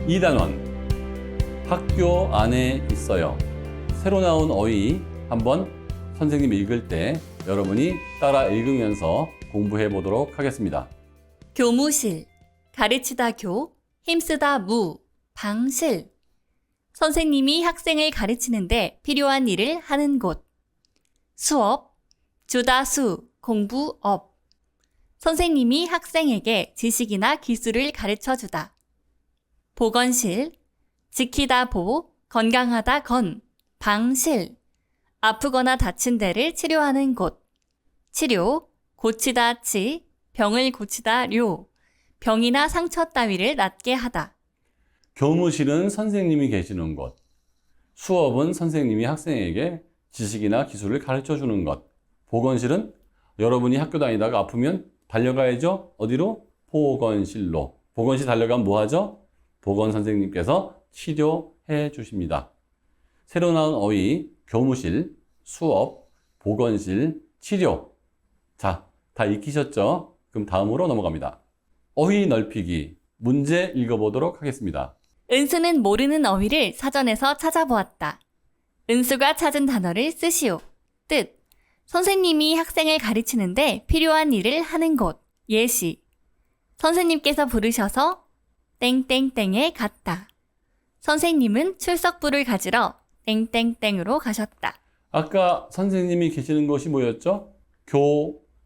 2단원 학교 안에 있어요. 새로 나온 어휘 한번 선생님 읽을 때 여러분이 따라 읽으면서 공부해 보도록 하겠습니다. 교무실, 가르치다 교, 힘쓰다 무, 방실. 선생님이 학생을 가르치는데 필요한 일을 하는 곳. 수업, 주다 수, 공부 업. 선생님이 학생에게 지식이나 기술을 가르쳐 주다. 보건실, 지키다 보, 건강하다 건, 방실. 아프거나 다친 데를 치료하는 곳. 치료, 고치다 치, 병을 고치다 료. 병이나 상처 따위를 낫게 하다. 교무실은 선생님이 계시는 곳. 수업은 선생님이 학생에게 지식이나 기술을 가르쳐 주는 것. 보건실은 여러분이 학교 다니다가 아프면 달려가야죠. 어디로? 보건실로. 보건실 달려가면 뭐 하죠? 보건 선생님께서 치료해 주십니다. 새로 나온 어휘, 교무실, 수업, 보건실, 치료. 자, 다 익히셨죠? 그럼 다음으로 넘어갑니다. 어휘 넓히기, 문제 읽어보도록 하겠습니다. 은수는 모르는 어휘를 사전에서 찾아보았다. 은수가 찾은 단어를 쓰시오. 뜻. 선생님이 학생을 가르치는데 필요한 일을 하는 곳. 예시. 선생님께서 부르셔서 땡땡땡에 갔다. 선생님은 출석부를 가지러 땡땡땡으로 가셨다. 아까 선생님이 계시는 곳이 뭐였죠?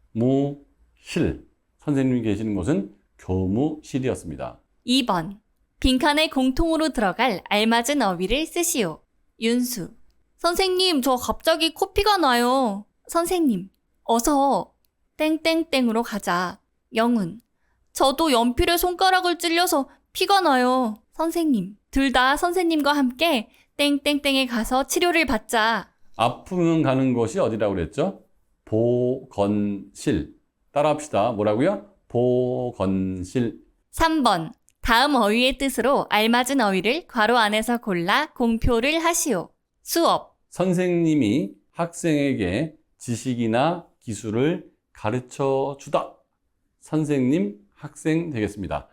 교무실. 선생님이 계시는 곳은 교무실이었습니다. 2번. 빈칸에 공통으로 들어갈 알맞은 어휘를 쓰시오. 윤수. 선생님, 저 갑자기 코피가 나요. 선생님, 어서 땡땡땡으로 가자. 영훈. 저도 연필에 손가락을 찔려서 피가 나요. 선생님, 둘 다 선생님과 함께 땡땡땡에 가서 치료를 받자. 아프면 가는 곳이 어디라고 그랬죠? 보건실. 따라합시다. 뭐라고요? 보건실. 3번. 다음 어휘의 뜻으로 알맞은 어휘를 괄호 안에서 골라 공표를 하시오. 수업. 선생님이 학생에게 지식이나 기술을 가르쳐 주다. 선생님, 학생 되겠습니다.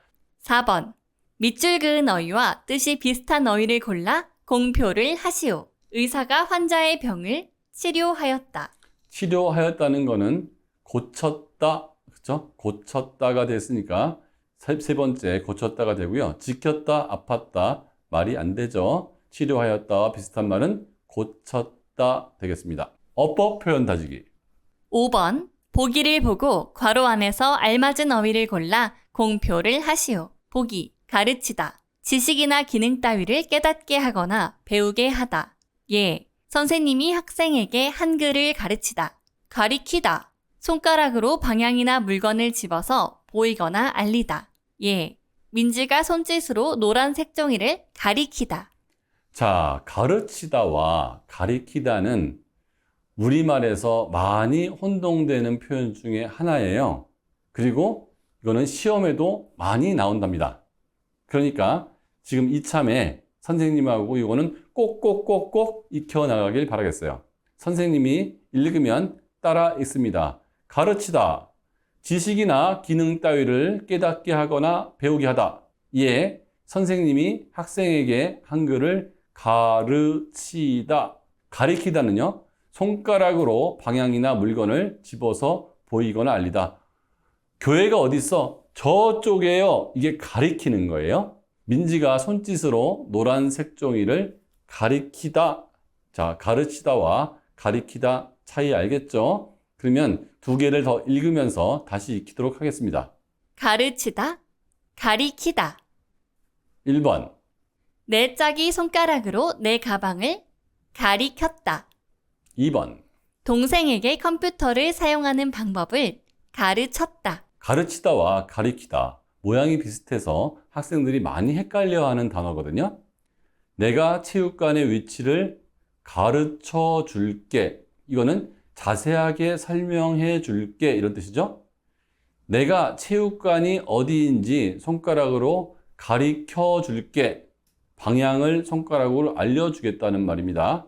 4번. 밑줄 그은 어휘와 뜻이 비슷한 어휘를 골라 공표를 하시오. 의사가 환자의 병을 치료하였다. 치료하였다는 거는 고쳤다. 그렇죠? 고쳤다가 됐으니까 세 번째 고쳤다가 되고요. 지켰다, 아팠다 말이 안 되죠. 치료하였다와 비슷한 말은 고쳤다 되겠습니다. 어법 표현 다지기. 5번. 보기를 보고 괄호 안에서 알맞은 어휘를 골라 공표를 하시오. 보기. 가르치다. 지식이나 기능 따위를 깨닫게 하거나 배우게 하다. 예. 선생님이 학생에게 한글을 가르치다. 가리키다. 손가락으로 방향이나 물건을 집어서 보이거나 알리다. 예. 민지가 손짓으로 노란 색종이를 가리키다. 자, 가르치다와 가리키다는 우리말에서 많이 혼동되는 표현 중에 하나예요. 그리고 이거는 시험에도 많이 나온답니다. 그러니까 지금 이참에 선생님하고 이거는 꼭꼭꼭꼭 익혀나가길 바라겠어요. 선생님이 읽으면 따라 읽습니다. 가르치다. 지식이나 기능 따위를 깨닫게 하거나 배우게 하다. 예, 선생님이 학생에게 한글을 가르치다. 가리키다는요, 손가락으로 방향이나 물건을 집어서 보이거나 알리다. 교회가 어디 있어? 저쪽에요. 이게 가리키는 거예요. 민지가 손짓으로 노란색 종이를 가리키다. 자, 가르치다와 가리키다 차이 알겠죠? 그러면 두 개를 더 읽으면서 다시 익히도록 하겠습니다. 가르치다. 가리키다. 1번. 내 짝이 손가락으로 내 가방을 가리켰다. 2번. 동생에게 컴퓨터를 사용하는 방법을 가르쳤다. 가르치다와 가리키다. 모양이 비슷해서 학생들이 많이 헷갈려하는 단어거든요. 내가 체육관의 위치를 가르쳐 줄게. 이거는 자세하게 설명해 줄게. 이런 뜻이죠. 내가 체육관이 어디인지 손가락으로 가리켜 줄게. 방향을 손가락으로 알려주겠다는 말입니다.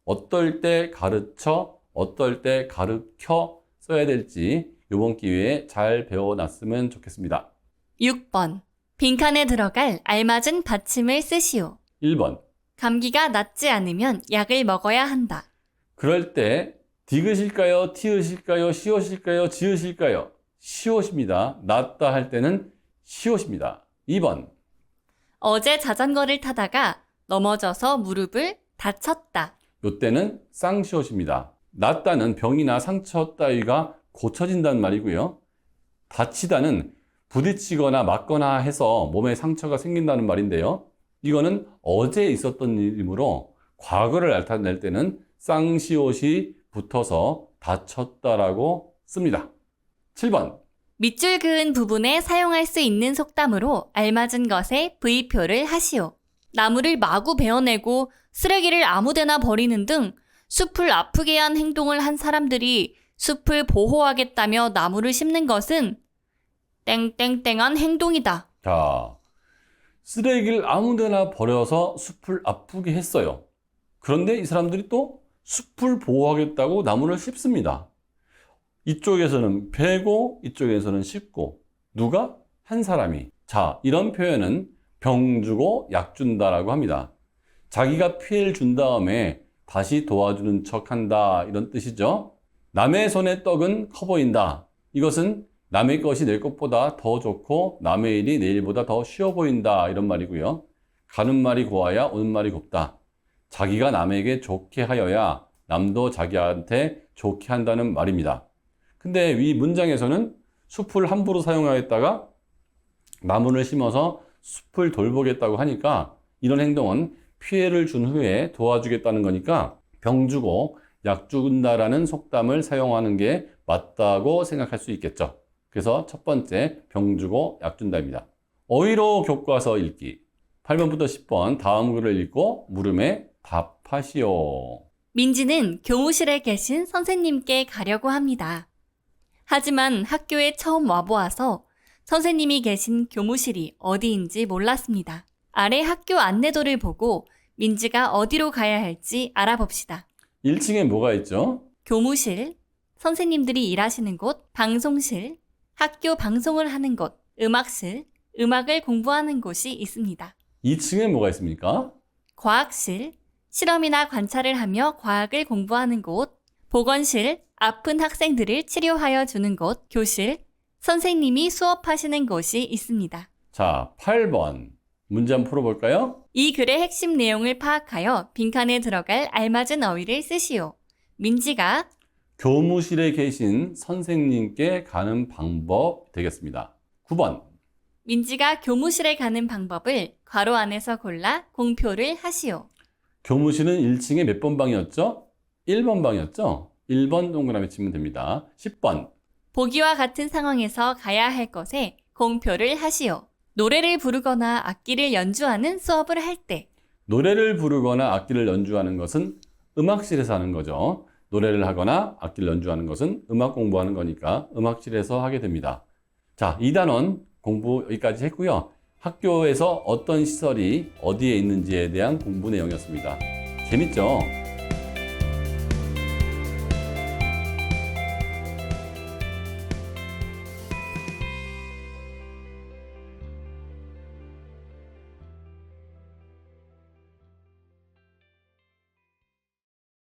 어떨 때 가르쳐, 어떨 때 가르켜 써야 될지 이번 기회에 잘 배워놨으면 좋겠습니다. 6번. 빈칸에 들어갈 알맞은 받침을 쓰시오. 1번. 감기가 낫지 않으면 약을 먹어야 한다. 그럴 때 디귿일까요? 티읕일까요? 시옷일까요? 지읒일까요? 시옷입니다. 낫다 할 때는 시옷입니다. 2번. 어제 자전거를 타다가 넘어져서 무릎을 다쳤다. 이때는 쌍시옷입니다. 낫다는 병이나 상처 따위가 고쳐진다는 말이고요. 다치다는 부딪히거나 맞거나 해서 몸에 상처가 생긴다는 말인데요. 이거는 어제 있었던 일이므로 과거를 나타낼 때는 쌍시옷이 붙어서 다쳤다라고 씁니다. 7번. 밑줄 그은 부분에 사용할 수 있는 속담으로 알맞은 것에 V표를 하시오. 나무를 마구 베어내고 쓰레기를 아무데나 버리는 등 숲을 아프게 한 행동을 한 사람들이 숲을 보호하겠다며 나무를 심는 것은 땡땡땡한 행동이다. 자, 쓰레기를 아무데나 버려서 숲을 아프게 했어요. 그런데 이 사람들이 또 숲을 보호하겠다고 나무를 심습니다. 이쪽에서는 베고 이쪽에서는 씹고 누가? 한 사람이. 자, 이런 표현은 병 주고 약 준다라고 합니다. 자기가 피해를 준 다음에 다시 도와주는 척한다 이런 뜻이죠. 남의 손의 떡은 커 보인다. 이것은 남의 것이 내 것보다 더 좋고 남의 일이 내 일보다 더 쉬워 보인다 이런 말이고요. 가는 말이 고와야 오는 말이 곱다. 자기가 남에게 좋게 하여야 남도 자기한테 좋게 한다는 말입니다. 근데 이 문장에서는 숲을 함부로 사용하겠다가 나무를 심어서 숲을 돌보겠다고 하니까 이런 행동은 피해를 준 후에 도와주겠다는 거니까 병 주고 약 준다라는 속담을 사용하는 게 맞다고 생각할 수 있겠죠. 그래서 첫 번째 병 주고 약 준다입니다. 어휘로 교과서 읽기 8번부터 10번 다음 글을 읽고 물음에 답하시오. 민지는 교무실에 계신 선생님께 가려고 합니다. 하지만 학교에 처음 와보아서 선생님이 계신 교무실이 어디인지 몰랐습니다. 아래 학교 안내도를 보고 민지가 어디로 가야 할지 알아봅시다. 1층에 뭐가 있죠? 교무실, 선생님들이 일하시는 곳, 방송실, 학교 방송을 하는 곳, 음악실, 음악을 공부하는 곳이 있습니다. 2층에 뭐가 있습니까? 과학실, 실험이나 관찰을 하며 과학을 공부하는 곳, 보건실, 아픈 학생들을 치료하여 주는 곳, 교실, 선생님이 수업하시는 곳이 있습니다. 자, 8번. 문제 한번 풀어볼까요? 이 글의 핵심 내용을 파악하여 빈칸에 들어갈 알맞은 어휘를 쓰시오. 민지가 교무실에 계신 선생님께 가는 방법 되겠습니다. 9번. 민지가 교무실에 가는 방법을 괄호 안에서 골라 공표를 하시오. 교무실은 1층에 몇 번 방이었죠? 1번 방이었죠? 1번 동그라미 치면 됩니다. 10번. 보기와 같은 상황에서 가야 할 것에 공표를 하시오. 노래를 부르거나 악기를 연주하는 수업을 할 때. 노래를 부르거나 악기를 연주하는 것은 음악실에서 하는 거죠. 노래를 하거나 악기를 연주하는 것은 음악 공부하는 거니까 음악실에서 하게 됩니다. 자, 2단원 공부 여기까지 했고요. 학교에서 어떤 시설이 어디에 있는지에 대한 공부 내용이었습니다. 재밌죠?